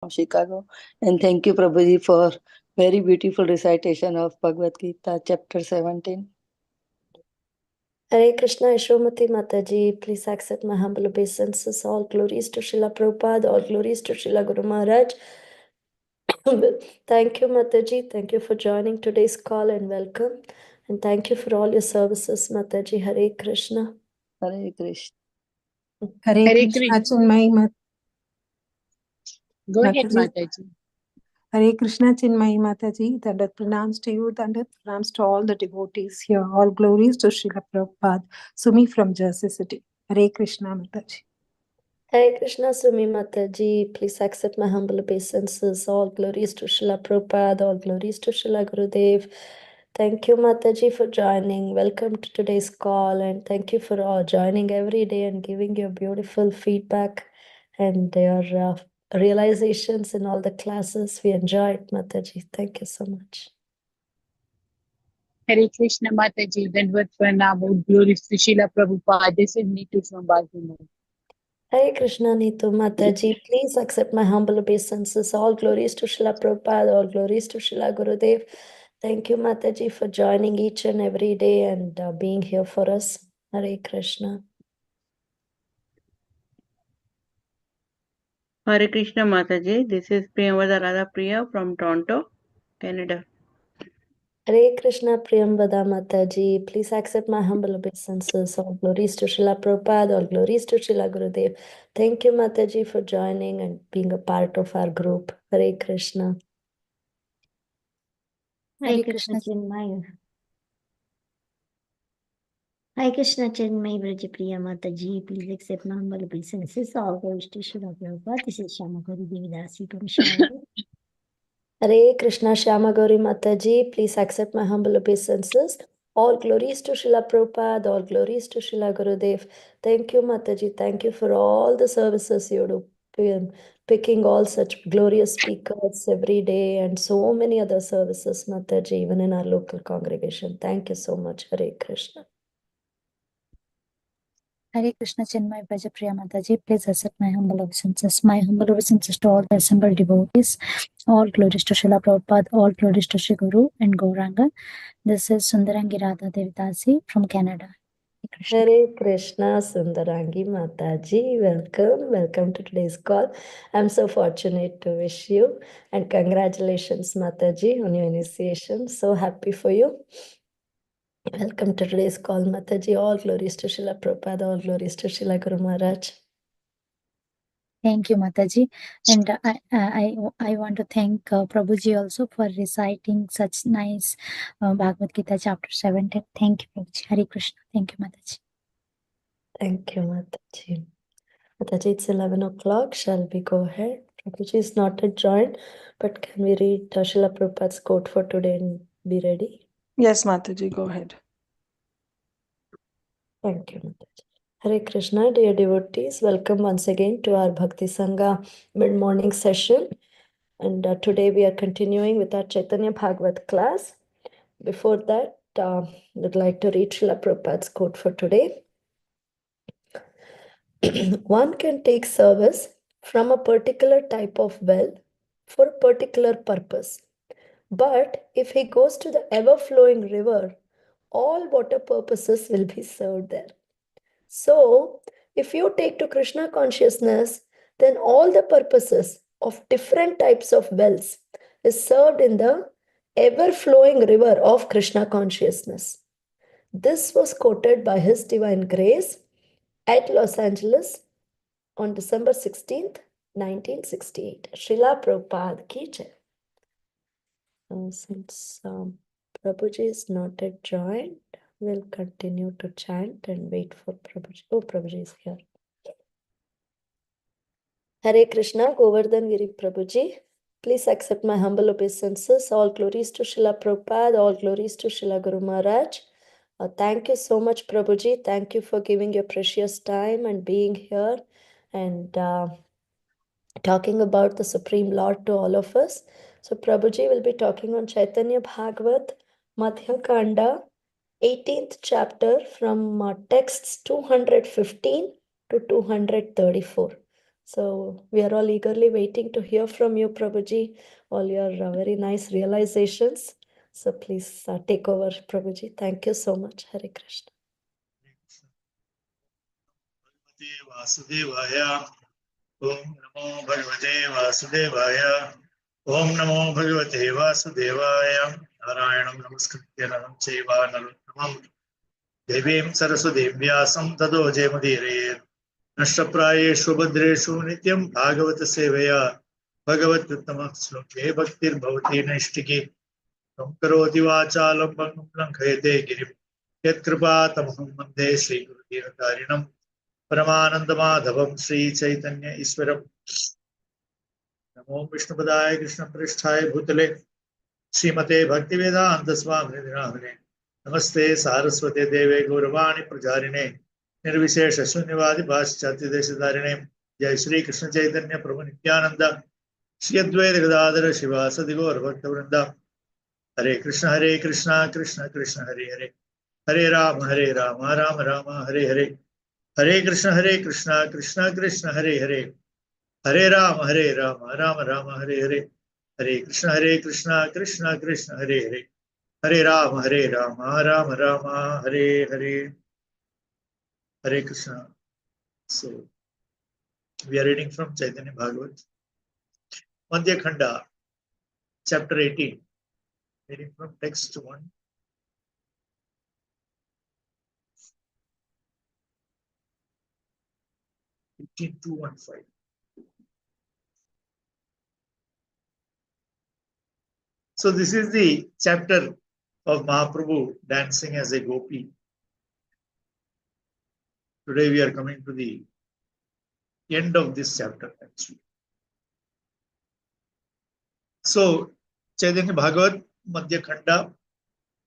Chicago. And thank you, Prabhuji, for very beautiful recitation of Bhagavad Gita, chapter 17. Hare Krishna, Yashomati Mataji, please accept my humble obeisances. All glories to Srila Prabhupada, all glories to Srila Guru Maharaj. Thank you, Mataji. Thank you for joining today's call and welcome. And thank you for all your services, Mataji. Hare Krishna. Hare Krishna. Hare Hare Krishna, Krishna. Cinmayi Go ahead, Mataji. Mataji. Hare Krishna, Cinmayi Mataji. Dandat pranams to you, Dandat pranams to all the devotees here. All glories to Srila Prabhupada. Sumi from Jersey City. Hare Krishna, Mataji. Hare Krishna, Sumi Mataji. Please accept my humble obeisances. All glories to Srila Prabhupada, all glories to Srila Gurudev. Thank you, Mataji, for joining. Welcome to today's call, and thank you for all joining every day and giving your beautiful feedback and your realizations in all the classes. We enjoyed, Mataji. Thank you so much. Hare Krishna, Mataji. Dandavat pranam. All glories to Srila Prabhupada. This is Neetu from Baltimore. Hare Krishna, Neetu Mataji. Please accept my humble obeisances. All glories to Srila Prabhupada, all glories to Srila Gurudev. Thank you, Mataji, for joining each and every day and being here for us. Hare Krishna. Hare Krishna Mataji, this is Priyamvada Radha Priya from Toronto, Canada. Hare Krishna, Priyamvada Mataji. Please accept my humble obeisances. All glories to Srila Prabhupada, all glories to Srila Gurudev. Thank you, Mataji, for joining and being a part of our group. Hare Krishna. Hare Krishna Chinmay. Hare Krishna Chinmay Vrajapriya Mataji. Please accept my humble obeisances. All glories to Srila Prabhupada. This is Shyamagori Devidasi from Shyamagori. Hare Krishna, Shyama Gauri Mataji. Please accept my humble obeisances. All glories to Srila Prabhupada, all glories to Srila Gurudev. Thank you, Mataji. Thank you for all the services you do, picking all such glorious speakers every day and so many other services, Mataji, even in our local congregation. Thank you so much, Hare Krishna. Hare Krishna Chinmay Vrajapriya Mataji, please accept my humble obeisances. My humble obeisances to all the assembled devotees. All glories to Srila Prabhupada, all glories to Shri Guru and Gauranga. This is Sundarangi Radha Devdasi from Canada. Hare Krishna, Sundarangi Mataji. Welcome to today's call. I'm so fortunate to wish you and congratulations, Mataji, on your initiation. So happy for you. Welcome to today's call, Mataji. All glories to Srila Prabhupada, all glories to Srila Guru Maharaj. Thank you, Mataji. And I want to thank Prabhuji also for reciting such nice Bhagavad Gita chapter 17. Thank you, Prabhuji. Hare Krishna. Thank you, Mataji. Thank you, Mataji. Mataji, it's 11 o'clock. Shall we go ahead? Prabhuji is not yet joined, but can we read Srila Prabhupada's quote for today and be ready? Yes, Mataji, go ahead. Thank you, Mataji. Hare Krishna, dear devotees. Welcome once again to our Bhakti Sanga mid-morning session. And today we are continuing with our Caitanya Bhagavata class. Before that, I'd like to read Srila Prabhupada's quote for today. One can take service from a particular type of well for a particular purpose. But if he goes to the ever-flowing river, all water purposes will be served there. So, if you take to Krishna consciousness, then all the purposes of different types of wells is served in the ever-flowing river of Krishna consciousness. This was quoted by His Divine Grace at Los Angeles on December 16th, 1968. Srila Prabhupada ki jai. Since Prabhuji is not yet joined, we'll continue to chant and wait for Prabhuji. Oh, Prabhuji is here. Hare Krishna, Govardhan Giri Prabhuji. Please accept my humble obeisances. All glories to Srila Prabhupada, all glories to Srila Guru Maharaj. Thank you so much, Prabhuji. Thank you for giving your precious time and being here and talking about the Supreme Lord to all of us. So Prabhuji will be talking on Caitanya Bhagavata Madhya Khanda, 18th chapter from texts 215 to 234. So we are all eagerly waiting to hear from you, Prabhuji, all your very nice realizations. So please take over, Prabhuji. Thank you so much. Hare Krishna. Vasudevaya. Om Namo Bhagavate Vasudevaya. Om Namo Bhagavate Vasudevaya. Narayanam Namaskritya Naram Chaiva Narottamam Devim Saraswatim Vyasam Tado Jayamudire. Nashtaprayeshu Bhadreshu Nityam Bhagavata Sevaya. Bhagavat Uttama Sloke Bhaktir Bhavati Naishtiki. Karoti Vachalam Bhangam Lankhayate Girim. Yat Kripa Tamaham Mande Shri Guru Dhinatarinam. Paramananda Madhavam Sri Chaitanya Iswaram. Namo Vishnupadaya Krishna Prishthaya Bhutale Srimate Bhaktivedanta Swami Nidhamane. Namaste Saraswate Deve Gauravani Prajarine Nirvishesha Shunyavadi Bhaschati Deshadarine. Jai Sri Krishna Chaitanya Prabhu Nityananda Shri Advaita Gadadhara Shivasadi Gaur Bhaktavrinda. Hare Krishna Krishna Krishna Hare Hare Hare Rama Rama Rama Hare Hare Hare Krishna Krishna Krishna Hare Hare Hare Rama Rama Rama Hare Hare Hare Krishna Krishna Krishna Hare Hare Hare Rama Rama Rama Hare Hare Hare Krishna. So we are reading from Caitanya Bhagavata Madhya Khanda, chapter 18, reading from text 1. So this is the chapter of Mahaprabhu dancing as a gopi. Today we are coming to the end of this chapter actually. So Caitanya Bhagavata Madhya Khanda,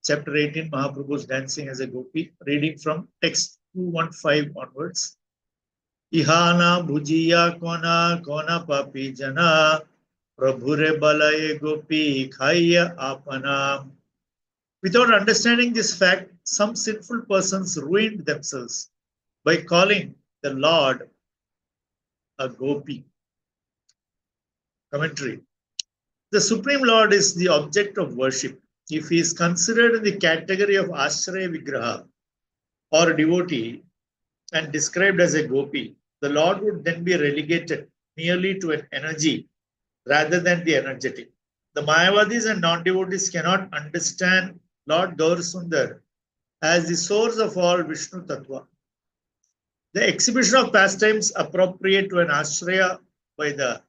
chapter 18, Mahaprabhu's dancing as a gopi, reading from text 215 onwards. Ihana bhujiya kona papi jana prabhure balaye gopi khaya apana. Without understanding this fact, some sinful persons ruined themselves by calling the Lord a gopi. Commentary. The Supreme Lord is the object of worship. If he is considered in the category of Ashraya Vigraha or devotee and described as a gopi, the Lord would then be relegated merely to an energy rather than the energetic. The Mayavadis and non-devotees cannot understand Lord Gaurasundar as the source of all Vishnu Tattva. The exhibition of pastimes appropriate to an Ashraya by the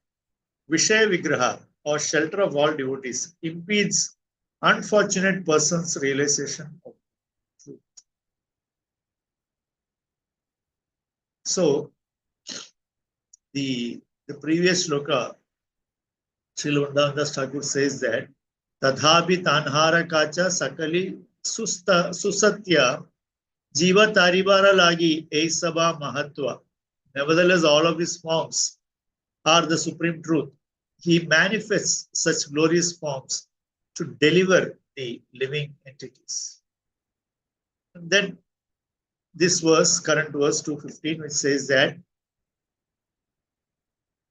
Vishaya Vigraha or shelter of all devotees impedes unfortunate person's realization of truth. So, the previous shloka, Srila Vrindavan Thakur says that Tadhabi Tanhara Kacha Sakali Susatya Jiva Taribara Lagi Eisaba Mahatva. Nevertheless, all of his forms are the supreme truth. He manifests such glorious forms to deliver the living entities. And then this verse, current verse 215, which says that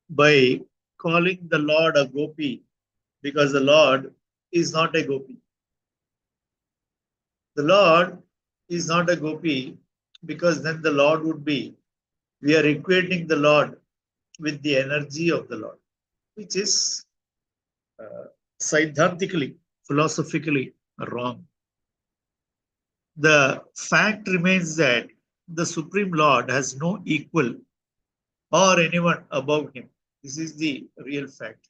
by calling the Lord a gopi, because the Lord is not a gopi. The Lord is not a gopi because then the Lord would be, we are equating the Lord with the energy of the Lord, which is Siddhantically, philosophically wrong. The fact remains that the Supreme Lord has no equal or anyone above him. This is the real fact.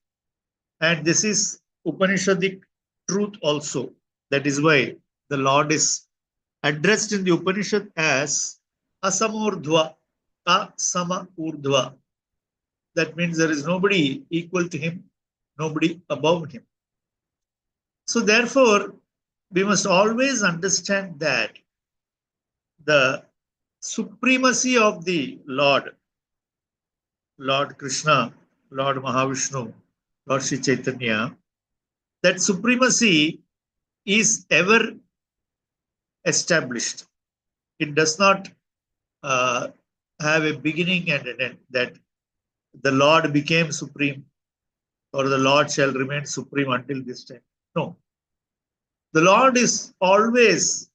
And this is Upanishadic truth also. That is why the Lord is addressed in the Upanishad as Asamurdhva, Asama Urdhva. That means there is nobody equal to him, nobody above him. So therefore, we must always understand that the supremacy of the Lord, Lord Krishna, Lord Mahavishnu, Lord Sri Chaitanya, that supremacy is ever established. It does not have a beginning and an end. That the Lord became supreme or the Lord shall remain supreme until this time. No. The Lord is always,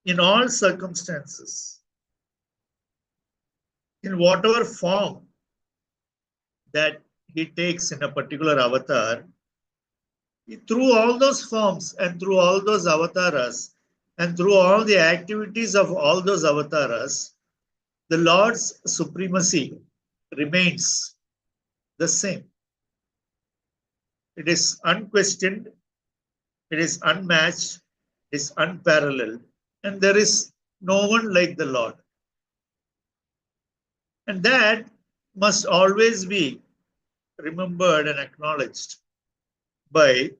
in all circumstances, in whatever form that he takes in a particular avatar, through all those forms and through all those avatars and through all the activities of all those avatars, the Lord's supremacy remains the same. It is unquestioned, it is unmatched, it is unparalleled, and there is no one like the Lord. And that must always be remembered and acknowledged by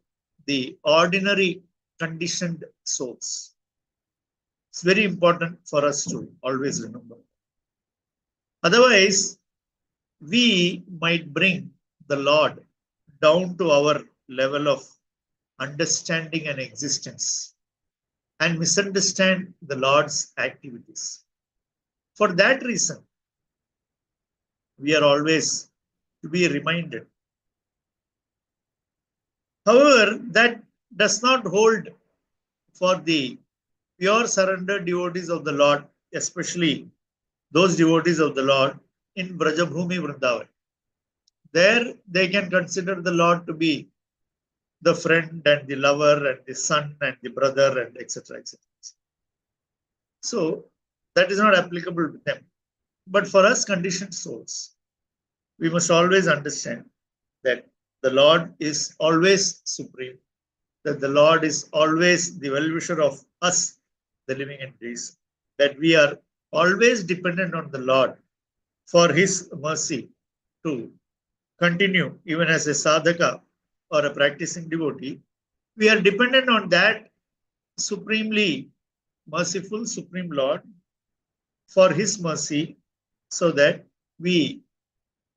the ordinary conditioned souls. It's very important for us to always remember. Otherwise, we might bring the Lord down to our level of understanding and existence and misunderstand the Lord's activities. For that reason, we are always to be reminded. However, that does not hold for the pure surrendered devotees of the Lord, especially those devotees of the Lord in Brajabhumi Vrindavan. There they can consider the Lord to be the friend and the lover and the son and the brother and etc. etc. So that is not applicable to them. But for us conditioned souls, we must always understand that the Lord is always supreme, that the Lord is always the well-wisher of us, the living entities, that we are always dependent on the Lord for his mercy to continue even as a sadhaka or a practicing devotee. We are dependent on that supremely merciful Supreme Lord for his mercy so that we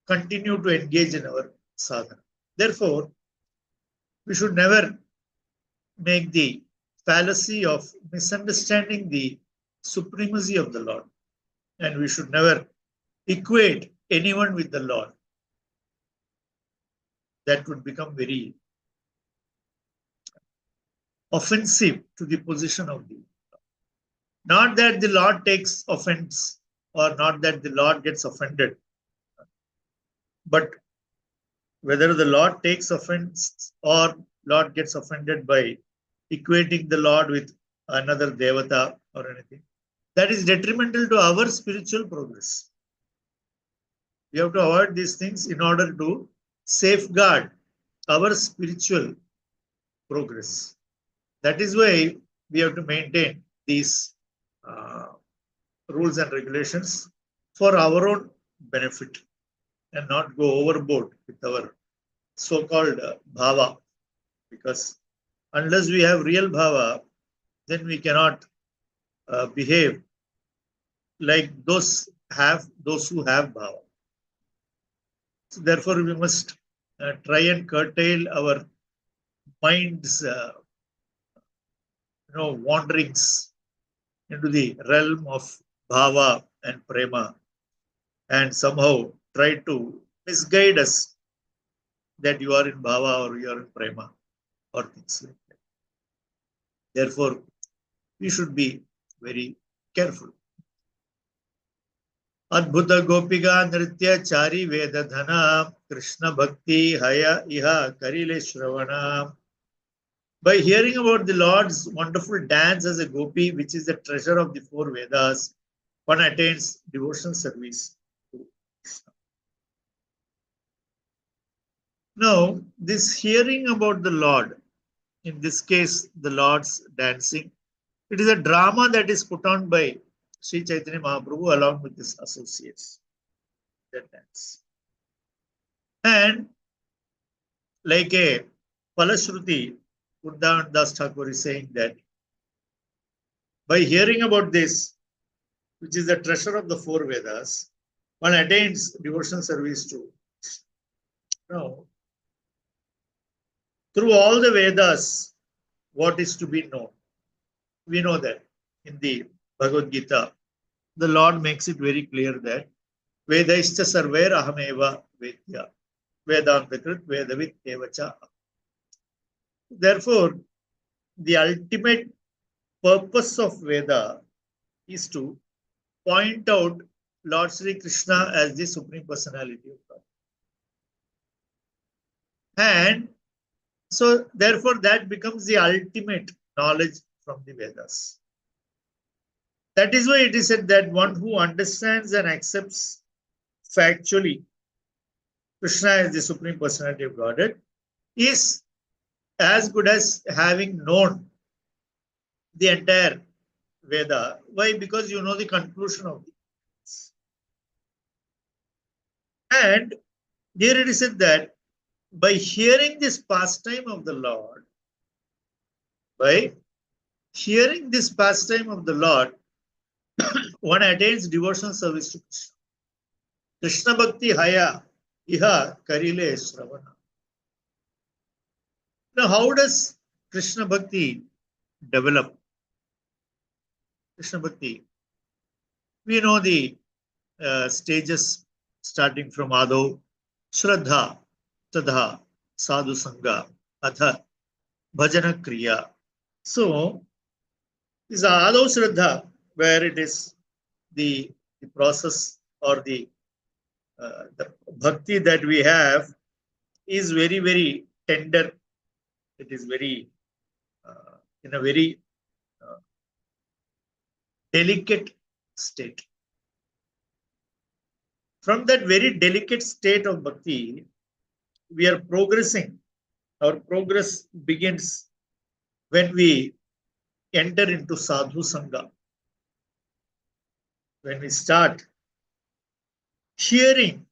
continue to engage in our sadhana. Therefore, we should never make the fallacy of misunderstanding the supremacy of the Lord. And we should never equate anyone with the Lord. That would become very offensive to the position of the Lord. Not that the Lord takes offense or not that the Lord gets offended, but whether the Lord takes offense or Lord gets offended by equating the Lord with another devata or anything, that is detrimental to our spiritual progress. We have to avoid these things in order to safeguard our spiritual progress. That is why we have to maintain these rules and regulations for our own benefit and not go overboard with our so-called bhava. Because unless we have real bhava, then we cannot behave like those who have bhava. So therefore, we must try and curtail our mind's wanderings into the realm of bhava and prema and somehow try to misguide us that you are in bhava or you are in prema or things like that. Therefore, we should be very careful. Adbhuta Gopika Nritya Chari Vedadhana Krishna Bhakti Haya Iha Karile Shravana. By hearing about the Lord's wonderful dance as a gopi, which is the treasure of the four Vedas, one attains devotional service to Krishna. Now, this hearing about the Lord, in this case, the Lord's dancing, it is a drama that is put on by Sri Chaitanya Mahaprabhu along with his associates. That dance. And like a Palashruti, Vrindavan Das Thakur is saying that by hearing about this, which is the treasure of the four Vedas, one attains devotional service to. Now, through all the Vedas, what is to be known? We know that in the Bhagavad Gita, the Lord makes it very clear that Vedaishcha sarver ahameva Vedya. Vedantakrit Vedavit Evacha. Therefore, the ultimate purpose of Veda is to point out Lord Sri Krishna as the Supreme Personality of God. And so, therefore, that becomes the ultimate knowledge from the Vedas. That is why it is said that one who understands and accepts factually Krishna as the Supreme Personality of Godhead is as good as having known the entire Veda. Why? Because you know the conclusion of it. And here it is said that by hearing this pastime of the Lord, by hearing this pastime of the Lord, one attains devotional service to Krishna. Krishna Bhakti Haya Iha Karile Shravana. Now, how does Krishna Bhakti develop? Krishna Bhakti, we know the stages starting from Ado, Shraddha, Tadha, Sadhu Sanga, Atha, Bhajana Kriya. So, is Ado Shraddha, where it is the process or the bhakti that we have is very, very tender. It is very, in a very delicate state. From that very delicate state of bhakti, we are progressing. Our progress begins when we enter into sadhu sanga. When we start hearing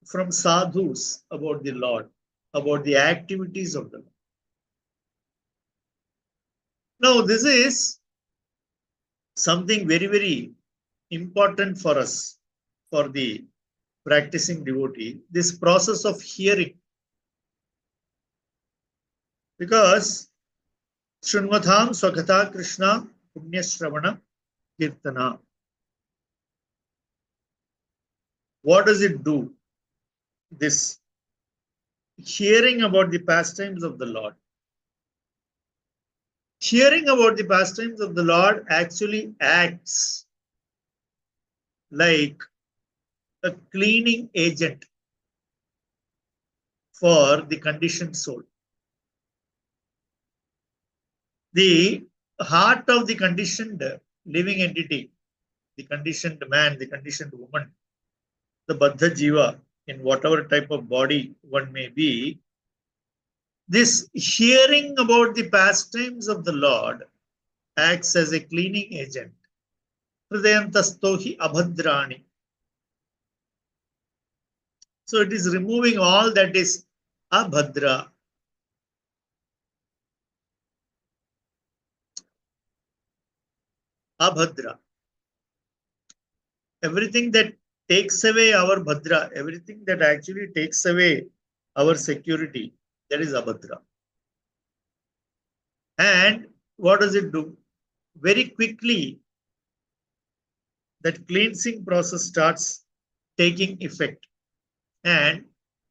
from sadhus about the Lord, about the activities of the Lord. Now, this is something very, very important for us, for the practicing devotee, this process of hearing. Because Shrunvatham Swakatha Krishna Punya Shravana Kirtana. What does it do? This hearing about the pastimes of the Lord. Hearing about the pastimes of the Lord actually acts like a cleaning agent for the conditioned soul. The heart of the conditioned living entity, the conditioned man, the conditioned woman, the Baddha Jiva, in whatever type of body one may be, this hearing about the pastimes of the Lord acts as a cleaning agent. Hridayantastohi abhadrani. So it is removing all that is abhadra. Abhadra. Everything that takes away our bhadra, everything that actually takes away our security, that is abhadra. And what does it do? Very quickly, that cleansing process starts taking effect. And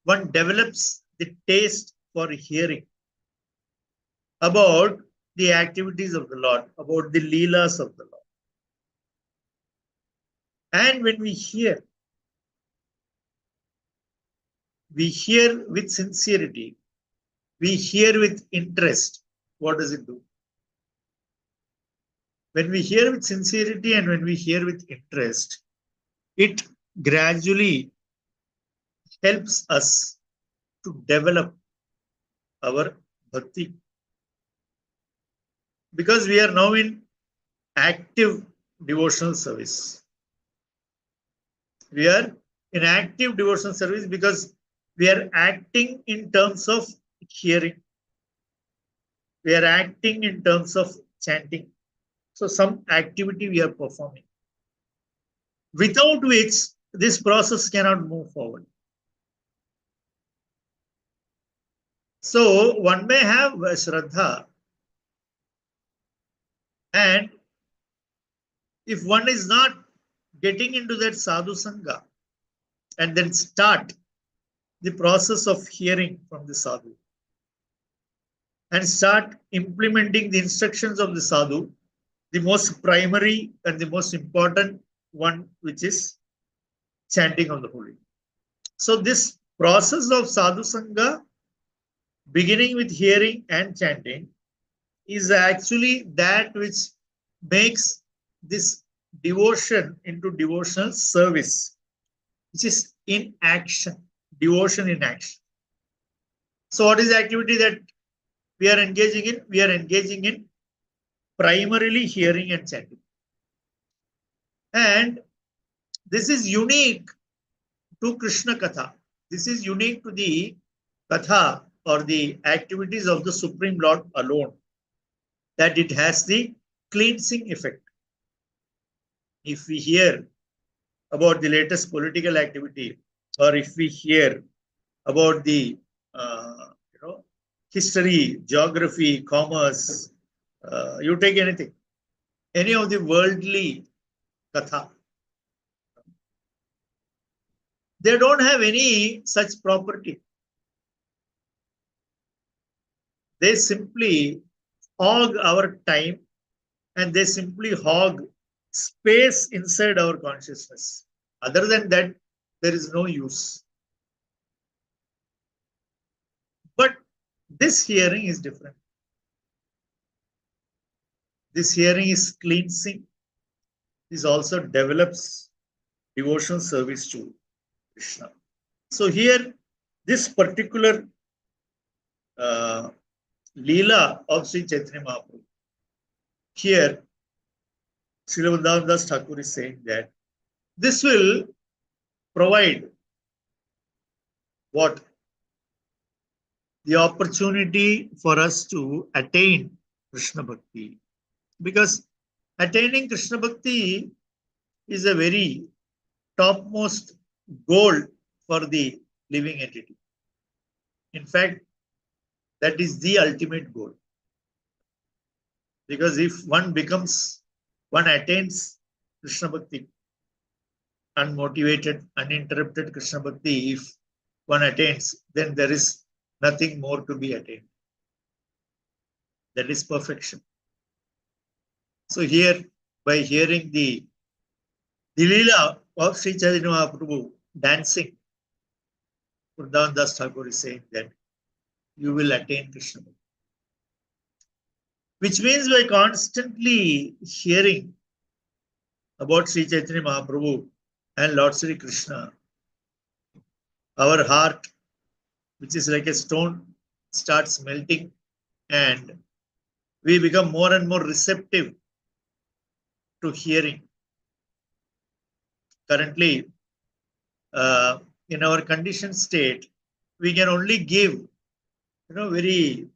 one develops the taste for hearing about the activities of the Lord, about the leelas of the Lord. And when we hear with sincerity, we hear with interest. What does it do? When we hear with sincerity and when we hear with interest, it gradually helps us to develop our bhakti. Because we are now in active devotional service. We are in active devotional service because we are acting in terms of hearing. We are acting in terms of chanting. So some activity we are performing, without which this process cannot move forward. So one may have a Shraddha, and if one is not getting into that sadhu sanga and then start the process of hearing from the sadhu and start implementing the instructions of the sadhu, the most primary and the most important one, which is chanting of the holy. So this process of sadhu sanga, beginning with hearing and chanting, is actually that which makes this devotion into devotional service, which is in action, devotion in action. So what is the activity that we are engaging in? We are engaging in primarily hearing and chanting. And this is unique to Krishna Katha. This is unique to the Katha or the activities of the Supreme Lord alone, that it has the cleansing effect. If we hear about the latest political activity, or if we hear about the history, geography, commerce, you take anything, any of the worldly katha, they don't have any such property. They simply hog our time, and they simply hog space inside our consciousness. Other than that, there is no use. But this hearing is different. This hearing is cleansing. This also develops devotional service to Krishna. So here, this particular Leela of Sri Chaitanya Mahaprabhu, here, Srila Vrindavan Das Thakur is saying that this will provide what? The opportunity for us to attain Krishna Bhakti. Because attaining Krishna Bhakti is a very topmost goal for the living entity. In fact, that is the ultimate goal. Because if one attains Krishna Bhakti, unmotivated, uninterrupted Krishna Bhakti, if one attains, then there is nothing more to be attained. That is perfection. So here, by hearing the Leela of Sri Chaitanya Mahaprabhu dancing, Vrindavan Das Thakur is saying that you will attain Krishna Bhakti. Which means by constantly hearing about Sri Chaitanya Mahaprabhu and Lord Sri Krishna, our heart, which is like a stone, starts melting, and we become more and more receptive to hearing. Currently, in our conditioned state, we can only give, very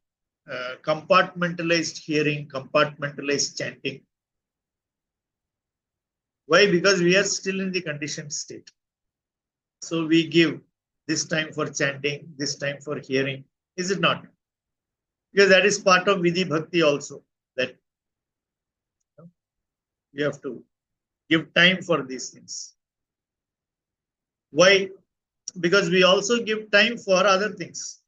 compartmentalized hearing, compartmentalized chanting. Why? Because we are still in the conditioned state. So we give this time for chanting, this time for hearing. Is it not? Because that is part of Vidhi Bhakti also, that you have to give time for these things. Why? Because we also give time for other things,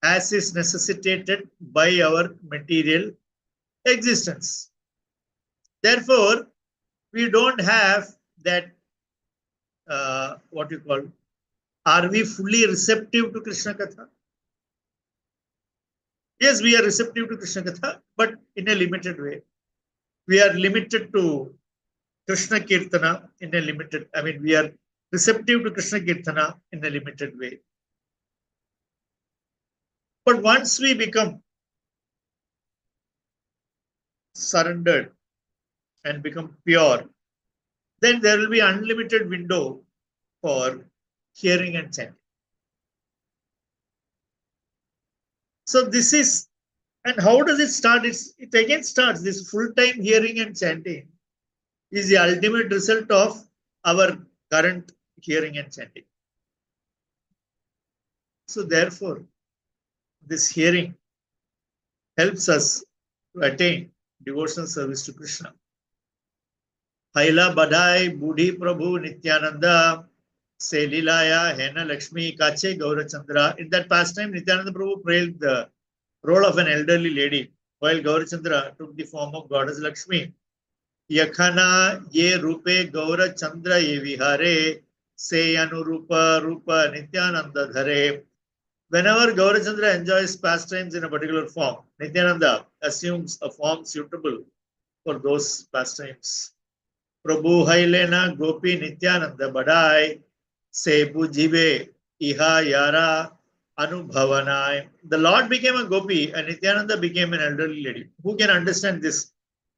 as is necessitated by our material existence. Therefore, we don't have that, what you call, are we fully receptive to Krishna Katha? Yes, we are receptive to Krishna Katha, but in a limited way. We are limited to Krishna Kirtana in a limited, we are receptive to Krishna Kirtana in a limited way. But once we become surrendered and become pure, then there will be unlimited window for hearing and chanting. So this is, and how does it start? It again starts, this full-time hearing and chanting is the ultimate result of our current hearing and chanting. So therefore, this hearing helps us to attain devotional service to Krishna. Haila Badai Budhi Prabhu Nityananda Se Lilaya, Hena Lakshmi, Kache Gaurachandra. In that pastime, Nityananda Prabhu played the role of an elderly lady, while Gaurachandra took the form of goddess Lakshmi. Yakhana ye rupe Gaurachandra ye vihare, se anurupa rupa Nityananda dhare. Whenever Gaurachandra enjoys pastimes in a particular form, Nityananda assumes a form suitable for those pastimes. Prabhu Hailena Gopi Nityananda Badai Se Bujive Iha Yara Anubhavanai. The Lord became a Gopi and Nityananda became an elderly lady. Who can understand this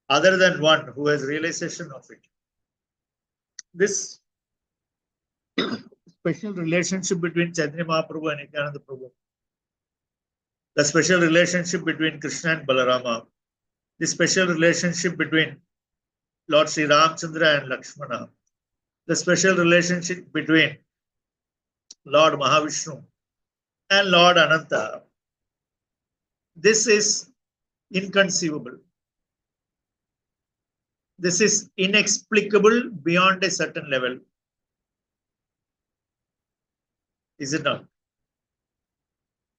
other than one who has realization of it? This special relationship between Chaitanya Mahaprabhu and Nityananda Prabhu, the special relationship between Krishna and Balarama, the special relationship between Lord Sri Ramchandra and Lakshmana, the special relationship between Lord Mahavishnu and Lord Ananta. This is inconceivable. This is inexplicable beyond a certain level. Is it not?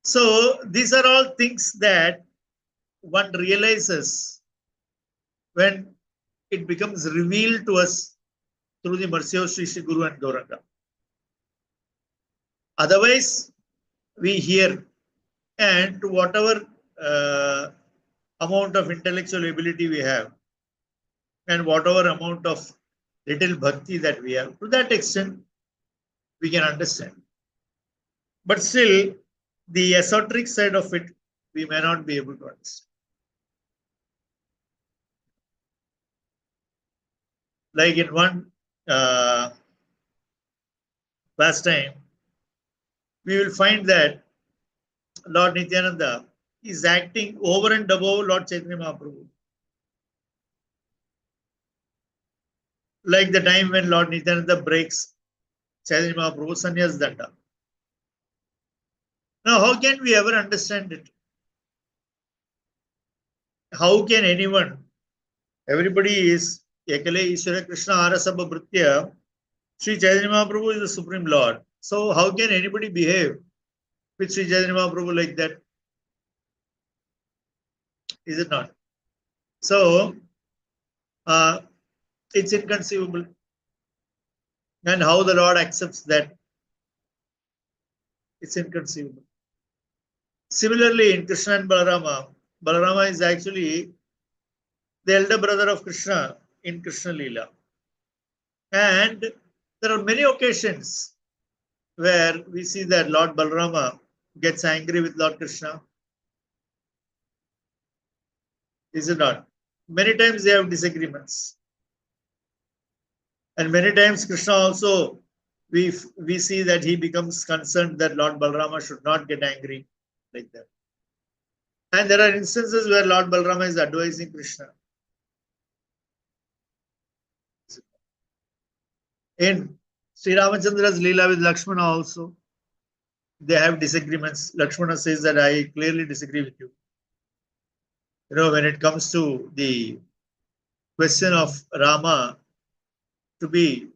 So these are all things that one realizes when it becomes revealed to us through the mercy of Sri Sri Guru and Gauranga. Otherwise, we hear, and to whatever amount of intellectual ability we have, and whatever amount of little bhakti that we have, to that extent, we can understand. But still, the esoteric side of it, we may not be able to understand. Like in one pastime, we will find that Lord Nityananda is acting over and above Lord Chaitanya Mahaprabhu. Like the time when Lord Nityananda breaks Chaitanya Mahaprabhu's sannyas danda. Now, how can we ever understand it? How can anyone, everybody is Ekale Ishwara Krishna Arasabha Bhritya, Sri Chaitanya Mahaprabhu is the Supreme Lord. So how can anybody behave with Sri Chaitanya Mahaprabhu like that? Is it not? So it's inconceivable. And how the Lord accepts that, it's inconceivable. Similarly, in Krishna and Balarama, Balarama is actually the elder brother of Krishna in Krishna Leela. And there are many occasions where we see that Lord Balarama gets angry with Lord Krishna. Is it not? Many times they have disagreements. And many times Krishna also, we see that he becomes concerned that Lord Balarama should not get angry like that. And there are instances where Lord Balarama is advising Krishna. In Sri Ramachandra's Leela with Lakshmana also, they have disagreements. Lakshmana says that I clearly disagree with you. You know, when it comes to the question of Rama to be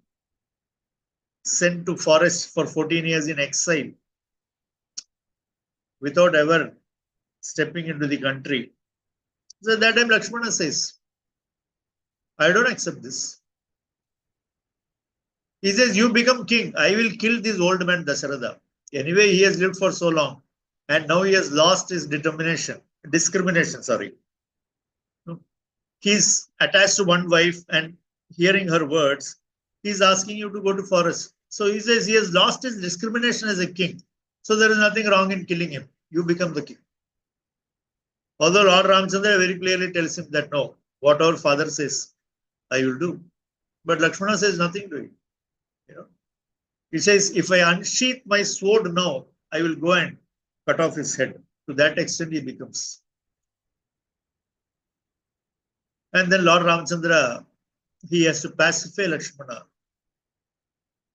sent to forest for 14 years in exile without ever stepping into the country. So at that time Lakshmana says, I don't accept this. He says, you become king. I will kill this old man Dasharatha. Anyway, he has lived for so long and now he has lost his discrimination. He's attached to one wife and hearing her words, he's asking you to go to forest. So he says he has lost his discrimination as a king. So there is nothing wrong in killing him. You become the king. Although Lord Ramchandra very clearly tells him that no, what our father says, I will do. But Lakshmana says nothing to him. You know, he says, if I unsheath my sword now, I will go and cut off his head. To that extent he becomes. And then Lord Ramchandra, he has to pacify Lakshmana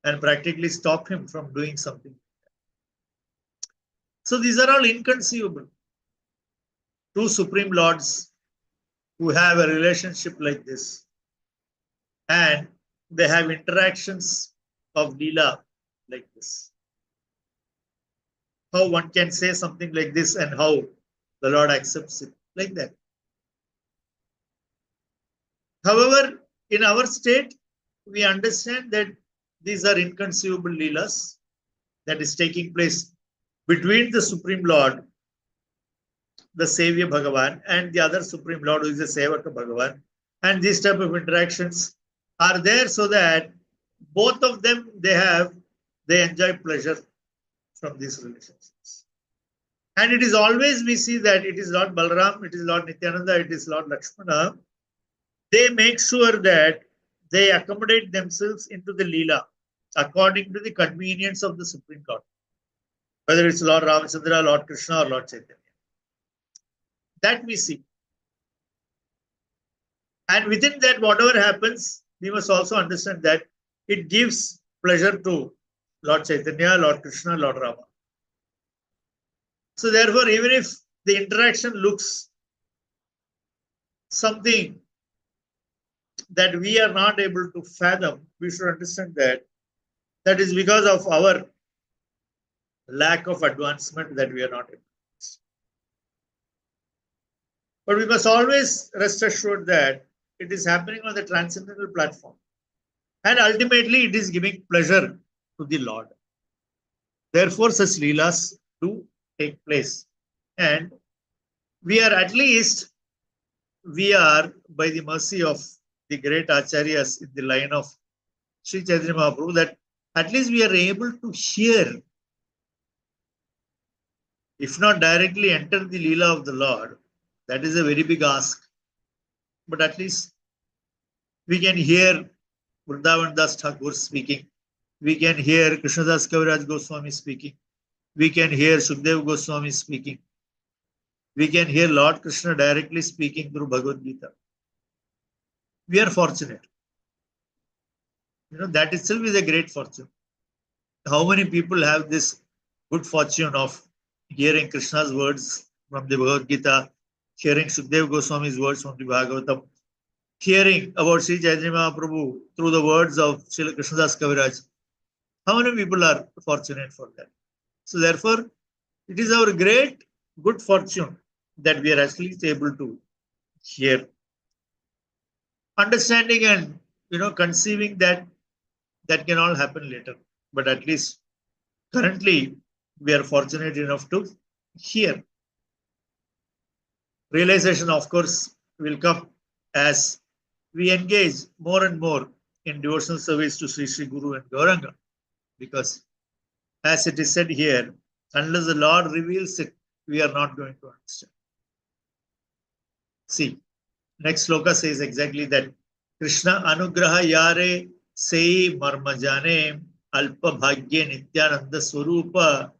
and practically stop him from doing something. So these are all inconceivable. Two Supreme Lords who have a relationship like this and they have interactions of Leela like this. How one can say something like this and how the Lord accepts it like that. However, in our state, we understand that these are inconceivable leelas that is taking place between the Supreme Lord, the Savior Bhagavan, and the other Supreme Lord who is the Sevaka Bhagavan. And these type of interactions are there so that both of them, they enjoy pleasure from these relationships. And it is always, we see that it is Lord Balaram, it is Lord Nityananda, it is Lord Lakshmana. They make sure that they accommodate themselves into the Leela according to the convenience of the Supreme Lord. Whether it's Lord Ramachandra, Lord Krishna, or Lord Chaitanya. That we see. And within that, whatever happens, we must also understand that it gives pleasure to Lord Chaitanya, Lord Krishna, Lord Rama. So therefore, even if the interaction looks something that we are not able to fathom, we should understand that that is because of our lack of advancement that we are not able to. But we must always rest assured that it is happening on the transcendental platform. And ultimately, it is giving pleasure to the Lord. Therefore, such leelas do take place. And we are at least, by the mercy of the great acharyas in the line of Sri Chaitanya Mahaprabhu, that at least we are able to hear, if not directly enter the leela of the Lord. That is a very big ask. But at least we can hear Vrindavan Das Thakur speaking. We can hear Krishnadas Kaviraj Goswami speaking. We can hear Sukdev Goswami speaking. We can hear Lord Krishna directly speaking through Bhagavad Gita. We are fortunate. That itself is a great fortune. How many people have this good fortune of hearing Krishna's words from the Bhagavad Gita, hearing Sukdev Goswami's words from the Bhagavatam, hearing about Sri Chaitanya Mahaprabhu through the words of Sri Krishnadas Kaviraj. How many people are fortunate for that? So therefore, it is our great good fortune that we are at least able to hear. Understanding and conceiving that can all happen later. But at least currently we are fortunate enough to hear. Realization, of course, will come as we engage more and more in devotional service to Sri Sri Guru and Gauranga. Because as it is said here, unless the Lord reveals it, we are not going to understand. See, next sloka says exactly that. Krishna anugraha yare sei marma jane alpa bhagye nityananda swarupa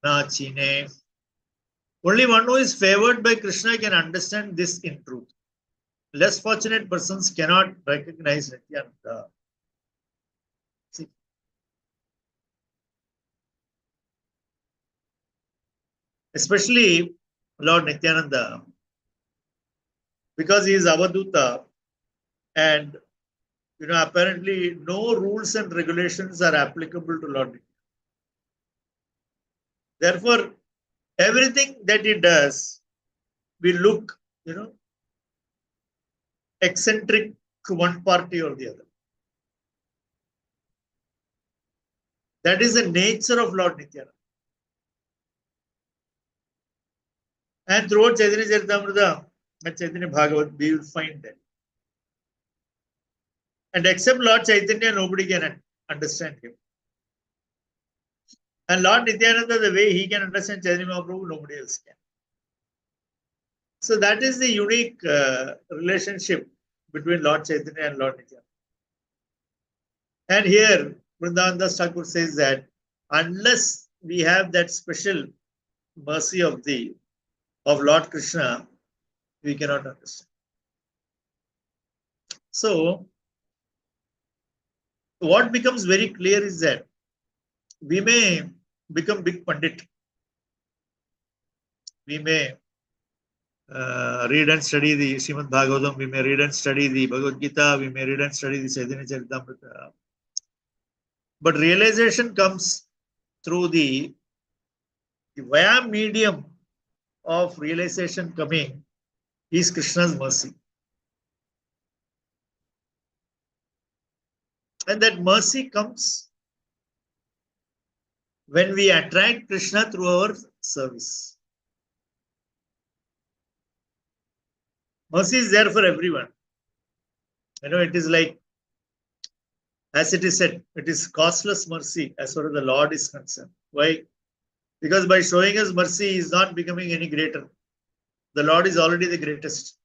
nachine. Only one who is favored by Krishna can understand this in truth. Less fortunate persons cannot recognize Nityananda. See. Especially Lord Nityananda, because he is Avaduta, and apparently no rules and regulations are applicable to Lord Nityananda. Therefore, everything that he does will look, eccentric to one party or the other. That is the nature of Lord Nityananda. And throughout Chaitanya Charitamrita and Caitanya Bhagavata, we will find that. And except Lord Chaitanya, nobody can understand him. And Lord Nityananda, the way he can understand Chaitanya Mahaprabhu, nobody else can. So that is the unique relationship between Lord Chaitanya and Lord Nityananda. And here, Vrindavan Das Thakur says that unless we have that special mercy of Lord Krishna, we cannot understand. So, what becomes very clear is that we may become big Pandit. We may read and study the Srimad Bhagavatam, we may read and study the Bhagavad Gita, we may read and study the Caitanya Charitamrita. But realization comes through the via medium of realization coming is Krishna's mercy. And that mercy comes when we attract Krishna through our service. Mercy is there for everyone. It is like, as it is said, it is costless mercy as far as the Lord is concerned. Why? Because by showing us mercy, he is not becoming any greater. The Lord is already the greatest.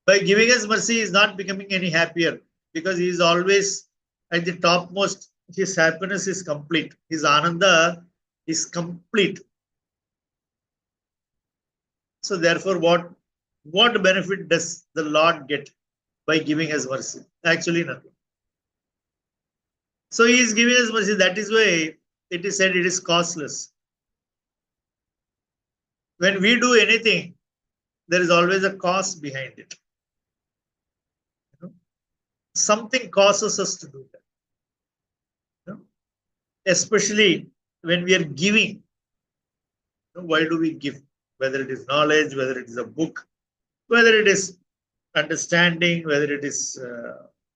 By giving us mercy, he is not becoming any happier, because he is always at the topmost. His happiness is complete. His ananda is complete. So therefore, what benefit does the Lord get by giving us mercy? Actually, nothing. So he is giving us mercy. That is why it is said it is costless. When we do anything, there is always a cost behind it. Something causes us to do that. Especially when we are giving. Why do we give? Whether it is knowledge, whether it is a book, whether it is understanding, whether it is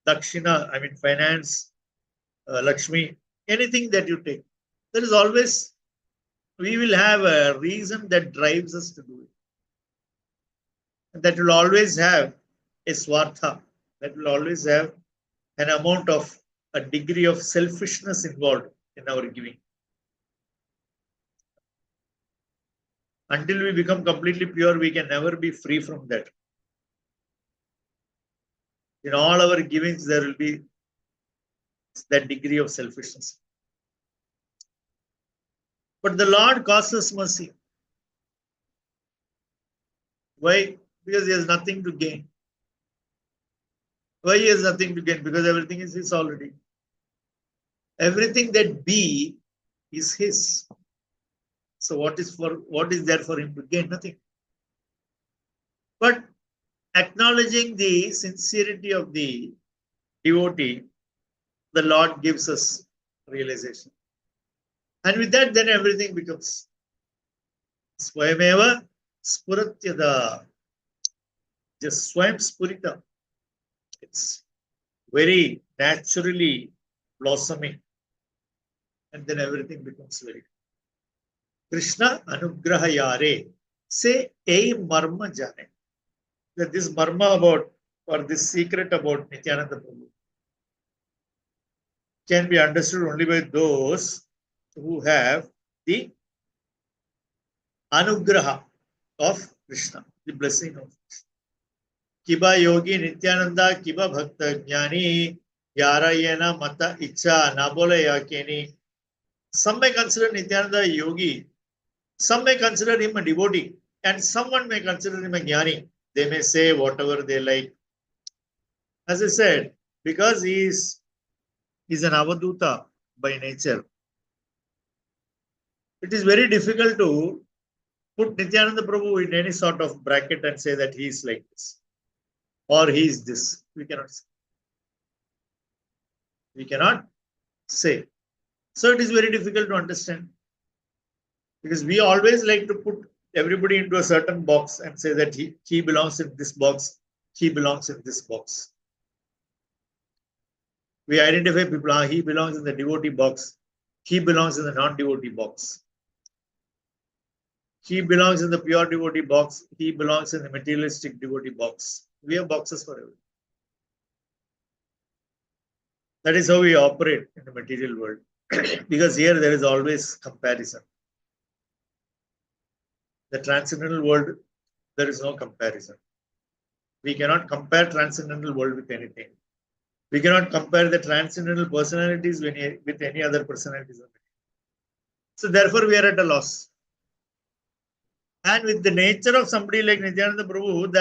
dakshina, finance, Lakshmi, anything that you take, there is always, we will have a reason that drives us to do it. And that will always have a swartha, that will always have an amount of a degree of selfishness involved in our giving. Until we become completely pure, we can never be free from that. In all our givings, there will be that degree of selfishness. But the Lord causes mercy. Why? Because he has nothing to gain. Why he has nothing to gain? Because everything is his already. Everything that be is his. So what is there for him to gain? Nothing. But acknowledging the sincerity of the devotee, the Lord gives us realization. And with that, then everything becomes Swayameva Spuratyada. Just Swayam Spurita. It's very naturally blossoming. And then everything becomes very. Krishna Anugrahayare. Say a marma jane. That this marma about, or this secret about Nityananda Prabhu can be understood only by those who have the anugraha of Krishna, the blessing of Krishna. Kiba yogi Nityananda, kiba bhakta jnani, yarayena mata icha, nabola yakeni. Some may consider Nityananda a yogi, some may consider him a devotee, and someone may consider him a jnani. They may say whatever they like. As I said, because he is an avaduta by nature, it is very difficult to put Nityananda Prabhu in any sort of bracket and say that he is like this or he is this. We cannot say. We cannot say. So it is very difficult to understand, because we always like to put everybody into a certain box and say that he belongs in this box, he belongs in this box. We identify people, he belongs in the devotee box, he belongs in the non-devotee box. He belongs in the pure devotee box, he belongs in the materialistic devotee box. We have boxes for everything. That is how we operate in the material world. Because here there is always comparison. The transcendental world, there is no comparison. We cannot compare transcendental world with anything. We cannot compare the transcendental personalities with any other personalities. So therefore we are at a loss. And with the nature of somebody like Nityananda Prabhu,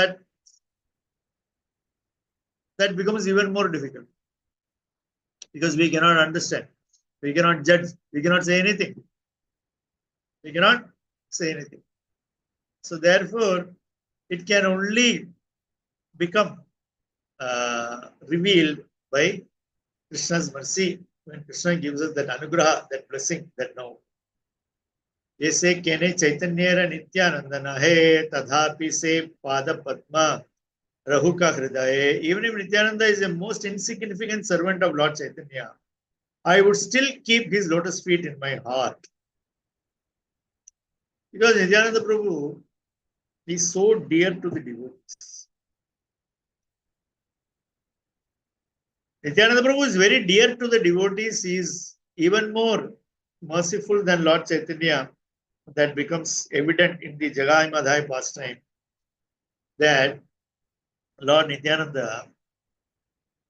that becomes even more difficult. Because we cannot understand. We cannot judge. We cannot say anything. We cannot say anything. So therefore, it can only become revealed by Krishna's mercy when Krishna gives us that anugraha, that blessing, that now. Jese kene Chaitanya Nityanandana he tadhapi se pada padma rahuka hridaye. Even if Nityananda is the most insignificant servant of Lord Chaitanya, I would still keep his lotus feet in my heart. Because Nityananda Prabhu is so dear to the devotees. Nityananda Prabhu is very dear to the devotees. He is even more merciful than Lord Chaitanya. That becomes evident in the Jagai Madhya pastime, that Lord Nityananda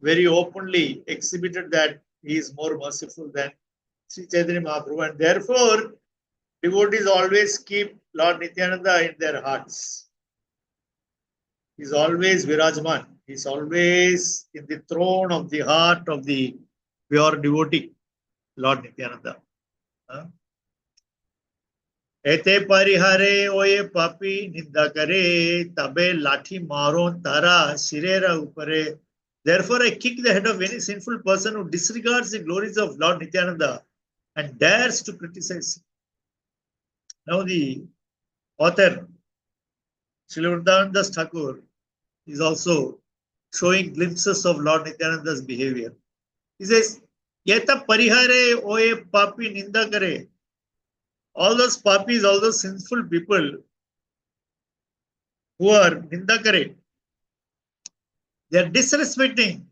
very openly exhibited that he is more merciful than Sri Chaitanya Mahaprabhu, and therefore devotees always keep Lord Nityananda in their hearts. He is always Virajman. He is always in the throne of the heart of the pure devotee, Lord Nityananda. Ete parihare oye papi ninda kare tabe lathi maro tara sirera upare. Therefore, I kick the head of any sinful person who disregards the glories of Lord Nityananda and dares to criticize him. Now, the author, Srila Vrindavan Thakur, is also showing glimpses of Lord Nityananda's behavior. He says, Yeta parihare oye papi ninda kare. All those papis, all those sinful people who are ninda kare, they are disrespecting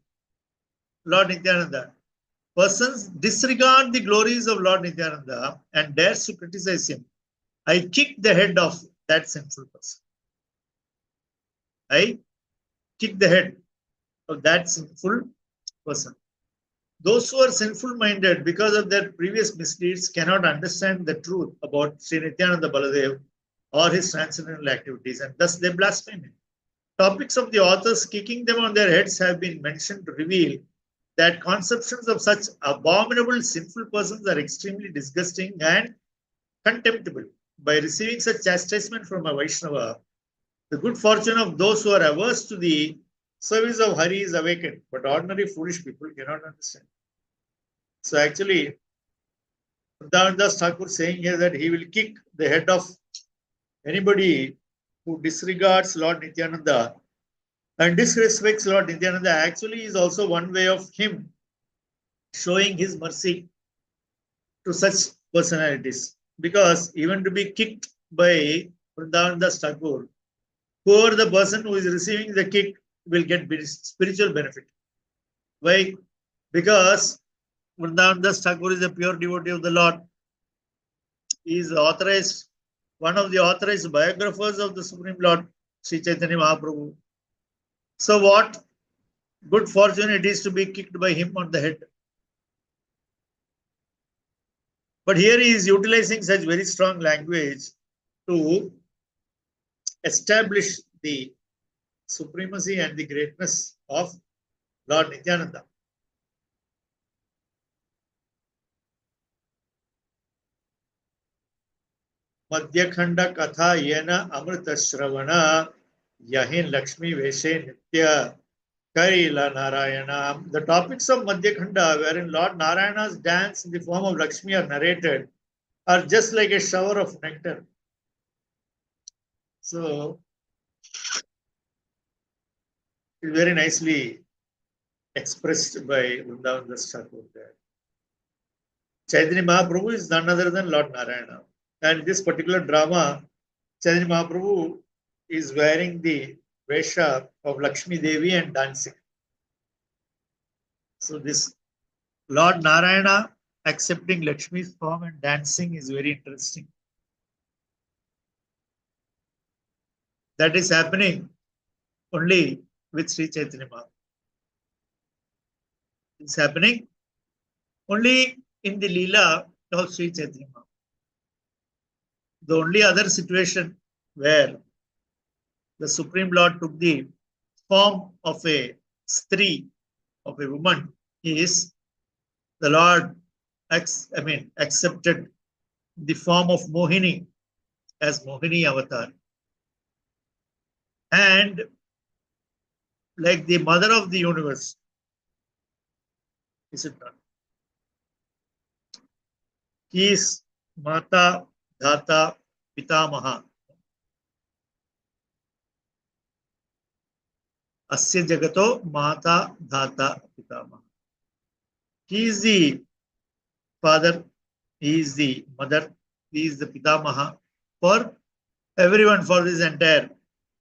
Lord Nityananda. Persons disregard the glories of Lord Nityananda and dares to criticize him. I kick the head of that sinful person. I kick the head of that sinful person. Those who are sinful-minded because of their previous misdeeds cannot understand the truth about Sri Nityananda Baladev or his transcendental activities, and thus they blaspheme him. Topics of the authors kicking them on their heads have been mentioned to reveal that conceptions of such abominable sinful persons are extremely disgusting and contemptible. By receiving such chastisement from a Vaishnava, the good fortune of those who are averse to the service of Hari is awakened, but ordinary foolish people cannot understand. So actually, Vrindavan Thakur saying here that he will kick the head of anybody who disregards Lord Nityananda and disrespects Lord Nityananda actually is also one way of him showing his mercy to such personalities. Because even to be kicked by Vrindavan Thakur, whoever the person who is receiving the kick will get spiritual benefit. Why? Because Vrindavan Thakur is a pure devotee of the Lord. He is authorized, one of the authorized biographers of the Supreme Lord, Sri Chaitanya Mahaprabhu. So what good fortune it is to be kicked by him on the head. But here he is utilizing such very strong language to establish the supremacy and the greatness of Lord Nityananda. Madhya Khanda Katha Yena Amrta Shravana Yahin Lakshmi Veshe Nitya Karila Narayana. The topics of Madhya Khanda, wherein Lord Narayana's dance in the form of Lakshmi are narrated, are just like a shower of nectar. So, it's very nicely expressed by Vrindavan Thakur there. Chaitanya Mahaprabhu is none other than Lord Narayana. And in this particular drama, Chaitanya Mahaprabhu is wearing the Vesha of Lakshmi Devi and dancing. So this Lord Narayana accepting Lakshmi's form and dancing is very interesting. That is happening only with Sri Chaitanya Mahaprabhu. It's happening only in the Leela of Sri Chaitanya Mahaprabhu. The only other situation where the Supreme Lord took the form of a stree, of a woman, is the Lord accepted the form of Mohini as Mohini avatar. And like the mother of the universe, is it not? He is Mata, Dhata, Pitamaha. Asya Jagato Mata, Dhata, Pitamaha. He is the father, he is the mother, he is the Pitamaha for everyone, for this entire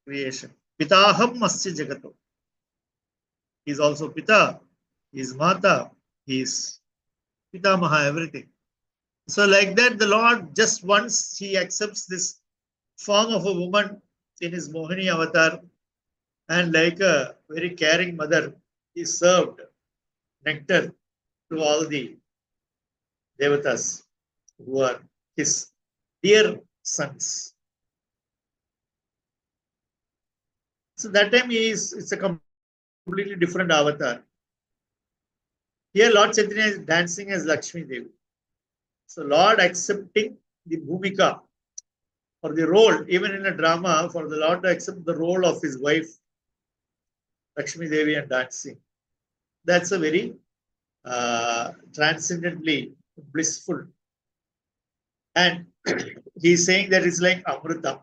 creation. Pitaham Asya Jagato. He is also Pita, he is Mata, he is Pitamaha, everything. So like that, the Lord just once he accepts this form of a woman in his Mohini avatar, and like a very caring mother, he served nectar to all the devatas who are his dear sons. So that time it's a completely different avatar. Here Lord Chaitanya is dancing as Lakshmi Devi. So Lord accepting the bhumika or the role, even in a drama, for the Lord to accept the role of his wife Lakshmi Devi and dancing. That's a very transcendently blissful. And he's saying that it's like amrta.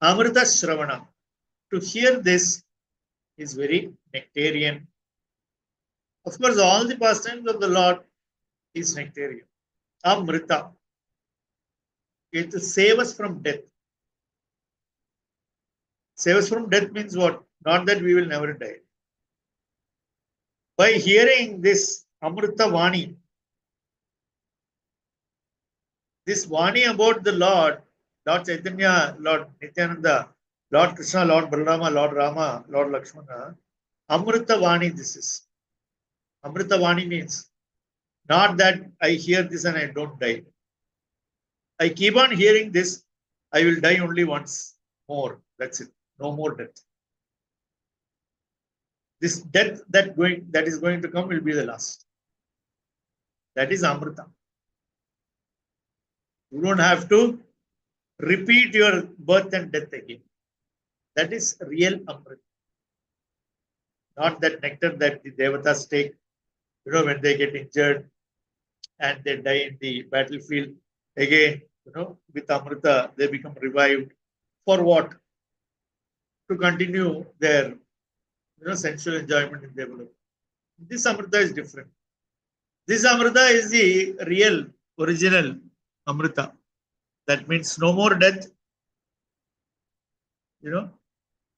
Amrta Shravana. To hear this is very nectarian. Of course, all the pastimes of the Lord is nectarian. Amrita. It will save us from death. Save us from death means what? Not that we will never die. By hearing this Amrita Vani, this Vani about the Lord Chaitanya, Lord Nityananda, Lord Krishna, Lord Balarama, Lord Rama, Lord Lakshmana, Amrita Vani this is. Amrita Vani means not that I hear this and I don't die. I keep on hearing this, I will die only once more. That's it. No more death. This death that is going to come will be the last. That is Amrita. You don't have to repeat your birth and death again. That is real Amrita. Not that nectar that the devatas take, when they get injured and they die in the battlefield. Again, with Amrita, they become revived. For what? To continue their, sensual enjoyment in development. This Amrita is different. This Amrita is the real, original Amrita. That means no more death.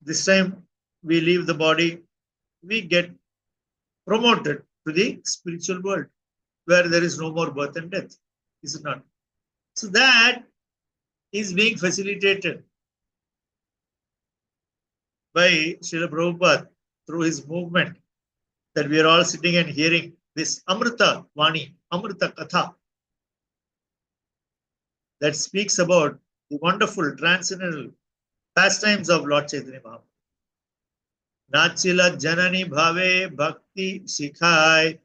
This time we leave the body, we get promoted to the spiritual world where there is no more birth and death. Is it not? So that is being facilitated by Srila Prabhupada through his movement, that we are all sitting and hearing this Amrita Vani, Amrita Katha, that speaks about the wonderful transcendental pastimes of Lord Chaitanya Mahaprabhu. Nachila Janani Bhave Bhakti Sikhai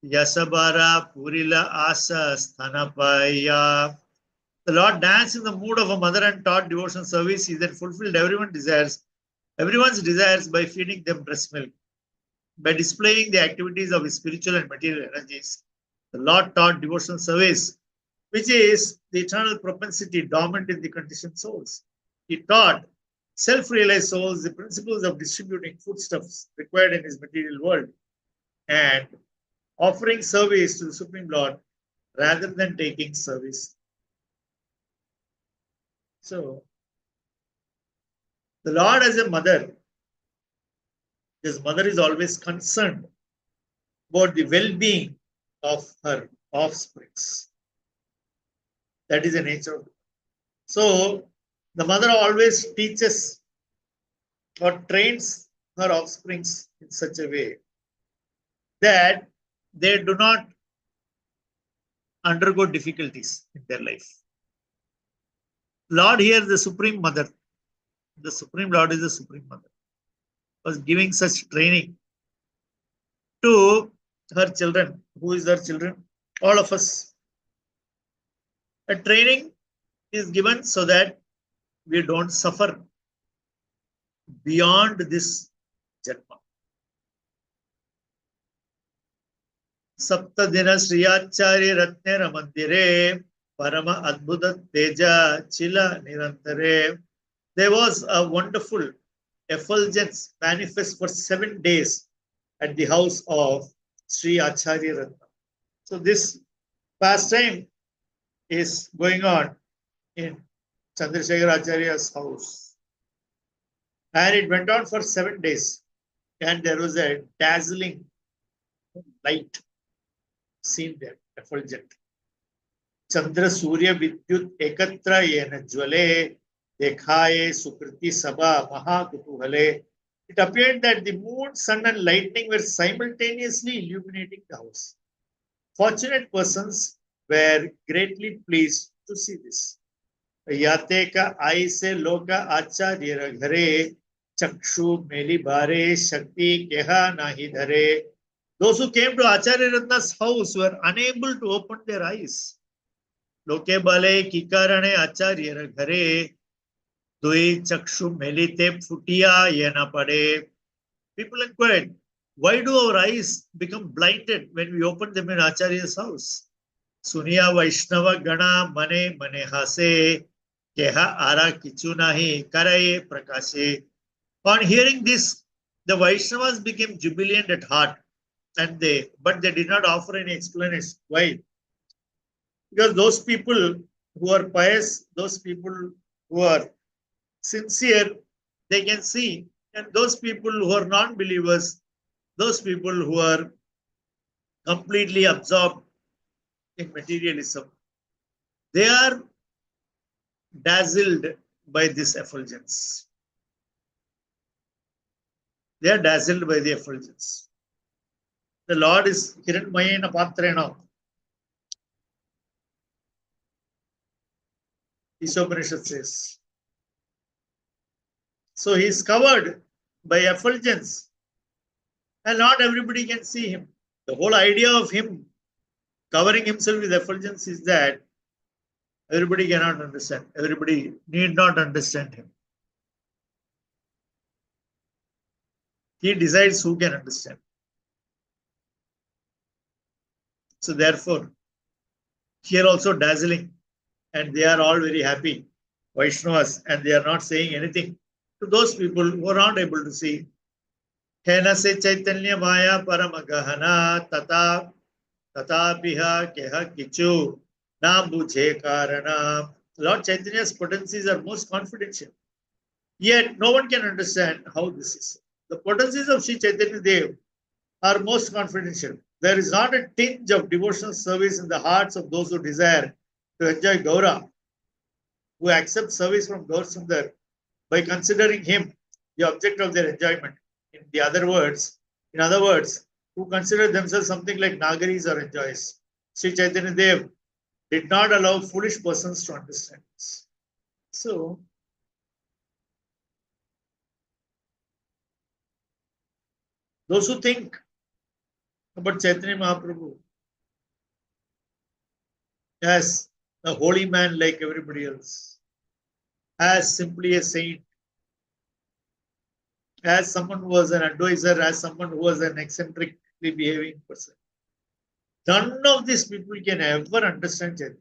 Yasabara Purila Asa Sthanapaya. The Lord danced in the mood of a mother and taught devotional service. He then fulfilled everyone's desires by feeding them breast milk. By displaying the activities of his spiritual and material energies, the Lord taught devotional service, which is the eternal propensity dormant in the conditioned souls. He taught self-realized souls the principles of distributing foodstuffs required in his material world and offering service to the Supreme Lord rather than taking service. So, the Lord as a mother, his mother is always concerned about the well-being of her offsprings. That is the nature of it. So, the mother always teaches or trains her offsprings in such a way that they do not undergo difficulties in their life. Lord here, the Supreme Mother, the Supreme Lord is the Supreme Mother, was giving such training to her children. Who is her children? All of us. A training is given so that we don't suffer beyond this Japa. Saptadina Sriyachari Ratnera Mandire Parama Adbhuta Teja Chila Nirantare. There was a wonderful effulgence manifest for 7 days at the house of Sri Acharya Ratna. So this pastime is going on in Chandrasekhar Acharya's house. And it went on for 7 days. And there was a dazzling light seen there, effulgent. Chandra Surya Vidyut Ekatra Yena Jwale Dekhaye Sukriti Sabha Mahakutuhale. It appeared that the moon, sun, and lightning were simultaneously illuminating the house. Fortunate persons were greatly pleased to see this. Yate ka aise loka acharya ghare chakshu meli bare shakti keha nahi dhare. Those who came to Acharya Ratna's house were unable to open their eyes. Loke bale kikarane acharya ghare dui chakshu melite futia yena pade. People inquired, why do our eyes become blinded when we open them in Acharya's house? Suniya Vaishnava Gana Mane Mane Hase Keha Ara Kichu Nahi Karaye Prakashe. On hearing this, the Vaishnavas became jubilant at heart, but they did not offer any explanation. Why? Because those people who are pious, those people who are sincere, they can see, and those people who are non-believers, those people who are completely absorbed in materialism, they are dazzled by this effulgence. They are dazzled by the effulgence. The Lord is Hiranmayena Patrena. Isopanishad says. So he is covered by effulgence, and not everybody can see him. The whole idea of him covering himself with effulgence is that everybody cannot understand. Everybody need not understand him. He decides who can understand. So therefore, here also dazzling, and they are all very happy, Vaishnavas, and they are not saying anything to those people who are not able to see. Hena se Caitanya Maya Paramagahana Tata Piha Keha Kichu Na Bujhe Karana. Lord Chaitanya's potencies are most confidential. Yet no one can understand how this is. The potencies of Sri Chaitanya Dev are most confidential. There is not a tinge of devotional service in the hearts of those who desire to enjoy Gaura, who accept service from Gaur Sundar by considering him the object of their enjoyment. In other words, who consider themselves something like Nagaris or enjoys. Sri Chaitanya Dev did not allow foolish persons to understand this. So, those who think about Chaitanya Mahaprabhu as a holy man like everybody else, as simply a saint, as someone who was an advisor, as someone who was an eccentrically behaving person. None of these people can ever understand Chaitanya.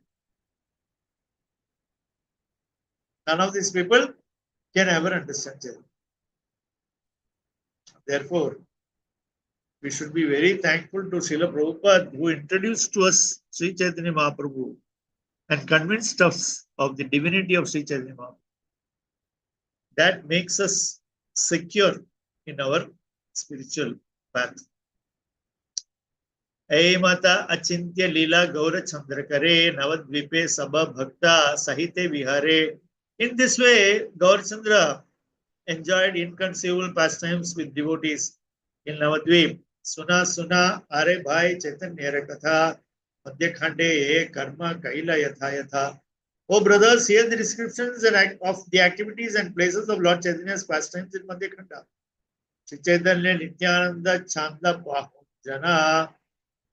None of these people can ever understand Chaitanya. Therefore, we should be very thankful to Srila Prabhupada, who introduced to us Sri Chaitanya Mahaprabhu and convinced us of the divinity of Sri Chaitanya Mahaprabhu. That makes us secure in our spiritual path. Mata Achintya Lila Gaura Chandrakare Navadvipe Sabha Bhakta Sahite Vihare. In this way, Gaur Chandra enjoyed inconceivable pastimes with devotees in Navadvip. Suna Are Bhai Chaitanya Katha Madhya Khanda Karma Kaila Yatha Yatha. Oh brothers, hear the descriptions of the activities and places of Lord Chaitanya's pastimes in Madhya Khanda. Sri Chaitanya Nityananda Chanda Jana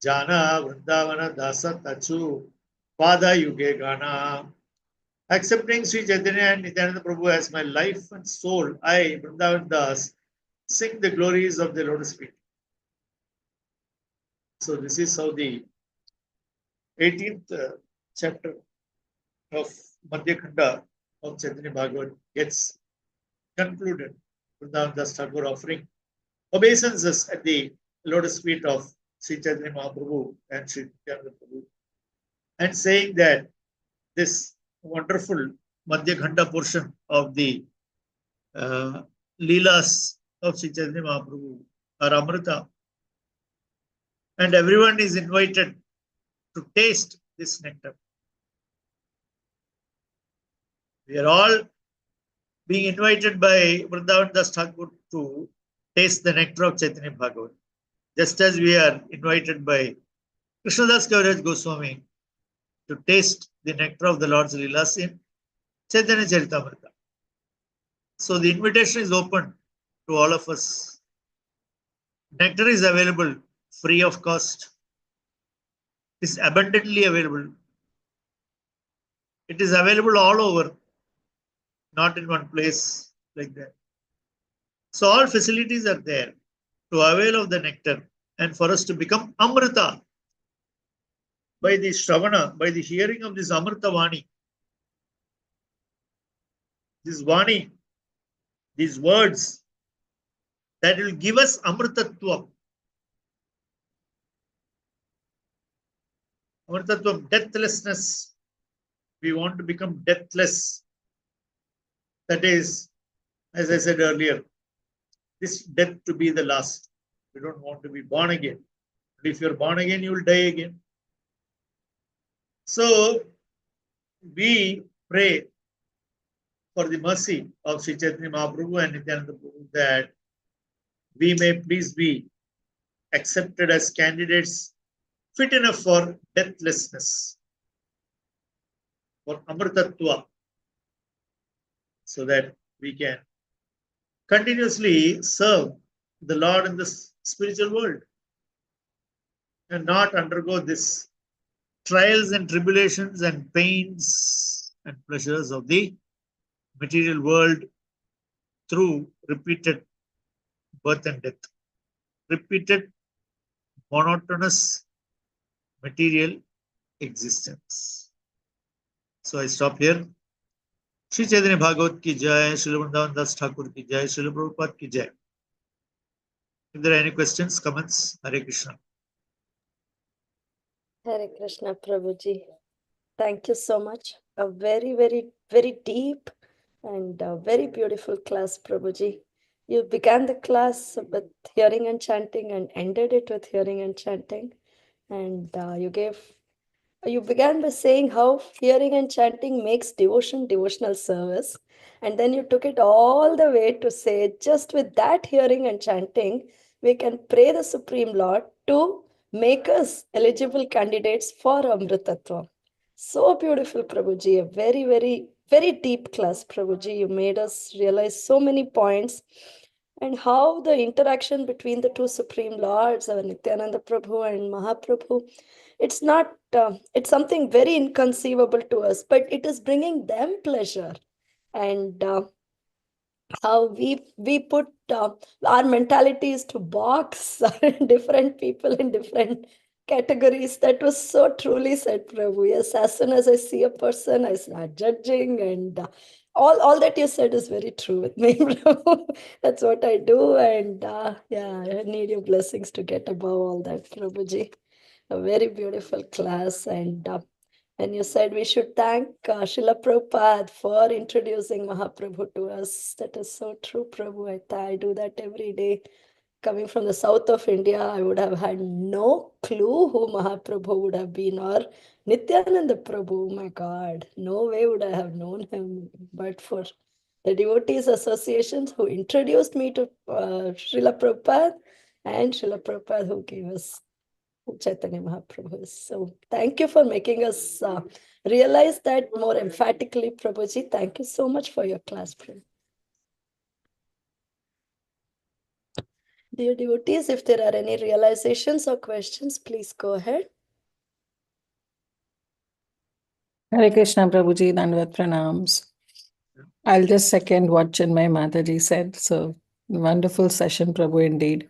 Jana Vrindavana Dasa Tachu Pada Yuge Gana. Accepting Sri Chaitanya and Nityananda Prabhu as my life and soul, I, Vrindavan Das, sing the glories of the lotus feet. So this is how the 18th chapter of Madhya Khanda of Caitanya Bhagavata gets concluded. Vrindavan Das Thakur offering obeisances at the lotus feet of Sri Chaitanya Mahaprabhu and Sri Nityananda Prabhu, and saying that this wonderful Madhya Khanda portion of the Leelas of Sri Chaitanya Mahaprabhu are amrta, and everyone is invited to taste this nectar. We are all being invited by Vrindavan Das Thakur to taste the nectar of Chaitanya Bhagavata, just as we are invited by Krishnadas Kaviraj Goswami to taste the nectar of the Lord's Leelas in Chaitanya Charitamrita. So the invitation is open to all of us. Nectar is available free of cost. It is abundantly available. It is available all over, not in one place like that. So all facilities are there to avail of the nectar and for us to become amrta by the shravana, by the hearing of this amrta vani. This vani, these words that will give us amrtatvam. Amrtatvam, deathlessness. We want to become deathless. That is, as I said earlier, this death to be the last. We don't want to be born again. But if you're born again, you will die again. So we pray for the mercy of Sri Chaitanya Mahaprabhu and Nityananda Prabhu that we may please be accepted as candidates fit enough for deathlessness, for amrtatva, so that we can continuously serve the Lord in the spiritual world and not undergo this trials and tribulations and pains and pleasures of the material world through repeated birth and death, repeated monotonous material existence. So I stop here. Shri Chaitanya Bhagavata ki jai, Srila Vrindavan Das Thakur ki jai, Srila Prabhupada ki jai. If there are any questions, comments, Hare Krishna. Hare Krishna, Prabhuji. Thank you so much. A very, very, very deep and very beautiful class, Prabhuji. You began the class with hearing and chanting and ended it with hearing and chanting. And you began by saying how hearing and chanting makes devotional service. And then you took it all the way to say, just with that hearing and chanting, we can pray the Supreme Lord to make us eligible candidates for Amritatva. So beautiful, Prabhuji. A very, very, very deep class, Prabhuji. You made us realize so many points and how the interaction between the two Supreme Lords, our Nityananda Prabhu and Mahaprabhu, it's not, it's something very inconceivable to us, but it is bringing them pleasure. And how we put our mentality is to box different people in different categories. That was so truly said, Prabhu. Yes, as soon as I see a person, I start judging, and all that you said is very true with me, Prabhu. That's what I do, and yeah, I need your blessings to get above all that, Prabhuji. A very beautiful class, and you said we should thank Srila Prabhupada for introducing Mahaprabhu to us. That is so true, Prabhu. I do that every day. Coming from the south of India, I would have had no clue who Mahaprabhu would have been, or Nityananda Prabhu. Oh my God, no way would I have known him. But for the Devotees Associations who introduced me to Srila Prabhupada, and Srila Prabhupada who gave us Chaitanya Mahaprabhu. So thank you for making us realize that more emphatically, Prabhuji. Thank you so much for your class, Prabhu. Dear devotees, if there are any realizations or questions, please go ahead. Hare Krishna, Prabhuji, Dandavat Pranams. I'll just second what Cinmayi Mataji said. So, wonderful session, Prabhu, indeed.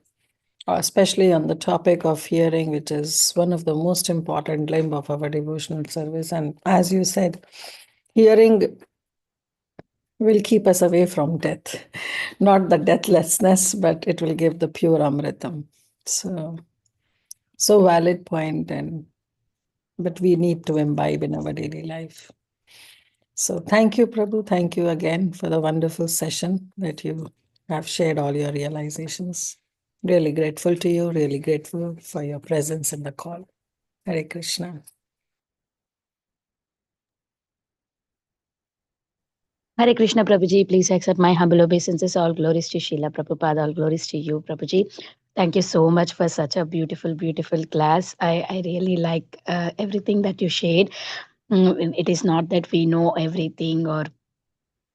especially on the topic of hearing, which is one of the most important limb of our devotional service. And as you said, hearing will keep us away from death, not the deathlessness, but it will give the pure amritam. So valid point, but we need to imbibe in our daily life. So thank you, Prabhu. Thank you again for the wonderful session that you have shared all your realizations. Really grateful to you, really grateful for your presence in the call. Hare Krishna. Hare Krishna, Prabhuji. Please accept my humble obeisances. All glories to Srila Prabhupada. All glories to you, Prabhuji. Thank you so much for such a beautiful, beautiful class. I really like everything that you shared. It is not that we know everything or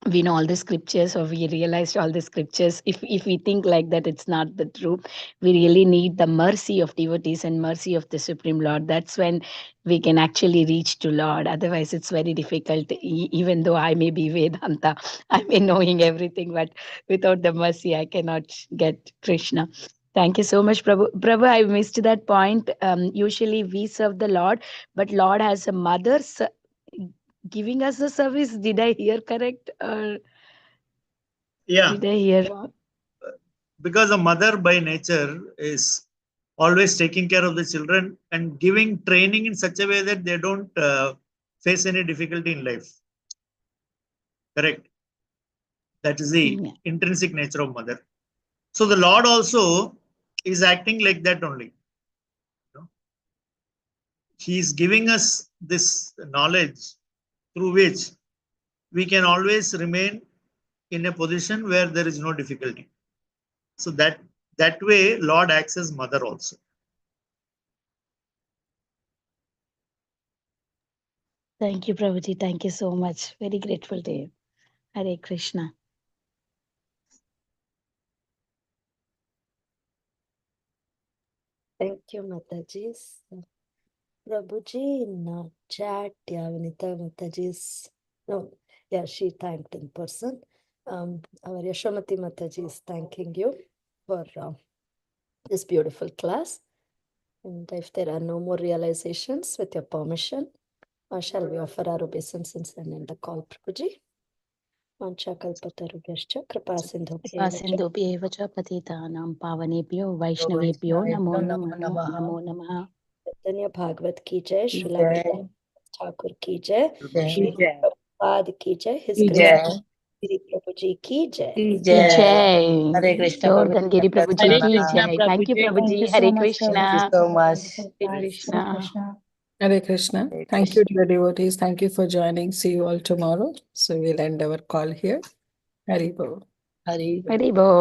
we know all the scriptures or we realized all the scriptures. If we think like that, it's not the truth. We really need the mercy of devotees and mercy of the Supreme Lord. That's when we can actually reach to Lord. Otherwise, it's very difficult. Even though I may be Vedanta, I may knowing everything, but without the mercy, I cannot get Krishna. Thank you so much, Prabhu. Prabhu, I missed that point. Usually we serve the Lord, but Lord has a mother giving us the service. Did I hear correct? Or Yeah, did I hear wrong? because a mother by nature is always taking care of the children and giving training in such a way that they don't face any difficulty in life. Correct. That is the intrinsic nature of mother. So the Lord also is acting like that only. He is giving us this knowledge through which we can always remain in a position where there is no difficulty. So that way, Lord acts as mother also. Thank you, Prabhuji. Thank you so much. Very grateful to you. Hare Krishna. Thank you, Mataji. Prabhuji in chat, Vinita Mataji's, no, yeah, she thanked in person. Our Yashomati Mataji is thanking you for this beautiful class. And if there are no more realizations, with your permission, shall we offer our obeisances and end the call, Prabhuji? Manchakalpatarubhyascha Sindhubhyev cha patitanam pavanebhyo Vaishnavebhyo namo namaha. Caitanya Bhagavat ki jai, Srila Prabhupada Thakur ki jai, Srila Prabhupada ki jai, His Grace Giri Prabhuji ki jai. Jai. Hare Krishna, Govardhan Giri Prabhuji Hare ki Krishna, jai. Thank you, Prabhuji. Thank Prabhuji. you Hare so much, Thank you Krishna. so much. Hare Krishna. Hare Krishna. Thank you, dear devotees. Thank you for joining. See you all tomorrow. So we'll end our call here. Hari Bol. Hare Hare Bol.